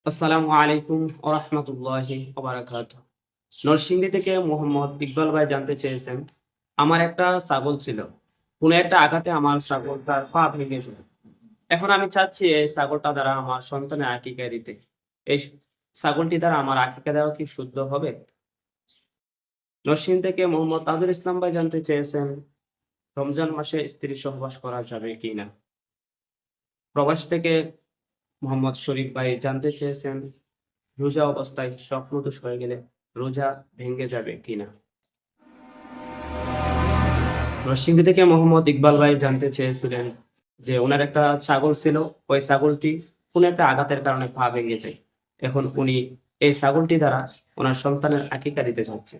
আসসালামু আলাইকুম ওরহমতুল্লাহি ওবারাকাতুহ। নরসিংদী থেকে মোহাম্মদ ইকবাল ভাই জানতে চেয়েছেন, আমার একটা ছাগল ছিল, কোনো একটা আঘাতে আমার ছাগলটার পা ভেঙেছে। এখন আমি চাচ্ছি এই ছাগলটা দ্বারা আমার সন্তানের আকিকা দিতে। এই ছাগলটি দ্বারা আমার আকিকা দেওয়া কি শুদ্ধ হবে? নরসিংদী থেকে মোহাম্মদ তাজুল ইসলাম ভাই জানতে চেয়েছেন, রমজান মাসে স্ত্রী সহবাস করা যাবে কিনা। প্রবাস থেকে মোহাম্মদ শরীফ ভাই জানতে চেয়েছেন, রোজা অবস্থায় স্বপ্নদোষ হয়ে গেলে রোজা ভেঙে যাবে কিনা। নরসিংদী থেকে মোহাম্মদ ইকবাল ভাই জানতে চেয়েছিলেন যে ওনার একটা ছাগল ছিল, ওই ছাগলটি কোনো একটা আঘাতের কারণে পা ভেঙে যায়। এখন উনি এই ছাগলটি দ্বারা ওনার সন্তানের আকিকা দিতে চাচ্ছে।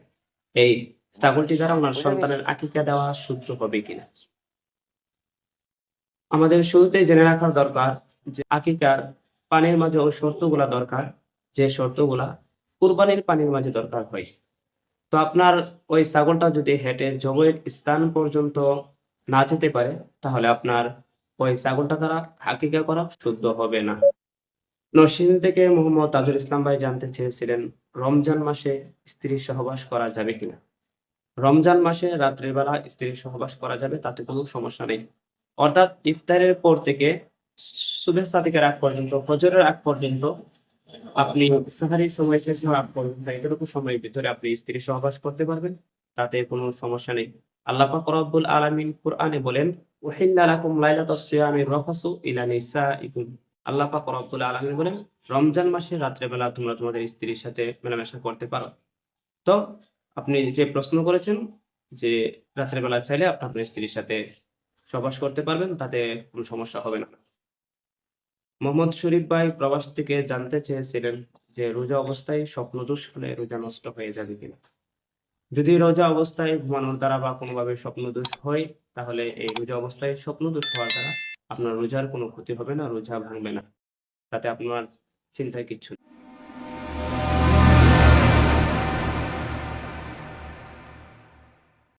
এই ছাগলটি দ্বারা ওনার সন্তানের আকিকা দেওয়া শুদ্ধ হবে কিনা। আমাদের শুরুতেই জেনে রাখা দরকার যে আকিকার পানির মাঝে ওই শর্তগুলা দরকার, যে শর্তগুলা কুরবানির পানির মাঝে দরকার হয়। তো আপনার ওই ছাগলটা যদি হেঁটে জবের স্থান পর্যন্ত না যেতে পারে, তাহলে আপনার ওই ছাগলটা দ্বারা আকিকা করা শুদ্ধ হবে না। নরসিংদী থেকে মোহাম্মদ তাজুল ইসলাম ভাই জানতে চেয়েছিলেন, রমজান মাসে স্ত্রীর সহবাস করা যাবে কিনা। রমজান মাসে রাত্রির বেলা স্ত্রীর সহবাস করা যাবে, তাতে কোনো সমস্যা নেই। অর্থাৎ ইফতারের পর থেকে সুবহ সাদিকের আগ পর্যন্ত, ফজরের আগ পর্যন্ত, আপনি সাহারির সময় শেষ হওয়ার আগ পর্যন্ত এতটুকু সময়ের ভিতরে আপনি স্ত্রীর সহবাস করতে পারবেন, তাতে কোনো সমস্যা নেই। আল্লাহ পাক রব্বুল আলামিন কুরআনে বলেন, উহিল্লা লাকুম লাইলাতাস সিয়ামির রাফাসু ইলা নিসাইকুম। আল্লাহ পাক রব্বুল আলামিন বলেন, রমজান মাসে রাত্রে বেলা তোমরা তোমাদের স্ত্রীর সাথে মেলামেশা করতে পারো। তো আপনি যে প্রশ্ন করেছেন যে রাতের বেলা চাইলে আপনি আপনার স্ত্রীর সাথে সহবাস করতে পারবেন, তাতে কোনো সমস্যা হবে না। মোহাম্মদ শরীফ ভাই প্রবাস থেকে জানতে চেয়েছিলেন যে রোজা অবস্থায় স্বপ্নদোষ হলে রোজা নষ্ট হয়ে যাবে কিনা। যদি রোজা অবস্থায় ঘুমানোর দ্বারা বা কোনোভাবে স্বপ্নদোষ হয়, তাহলে এই রোজা অবস্থায় স্বপ্নদোষ হওয়ার দ্বারা আপনার রোজার কোনো ক্ষতি হবে না, রোজা ভাঙবে না, তাতে আপনার চিন্তায় কিচ্ছু নেই।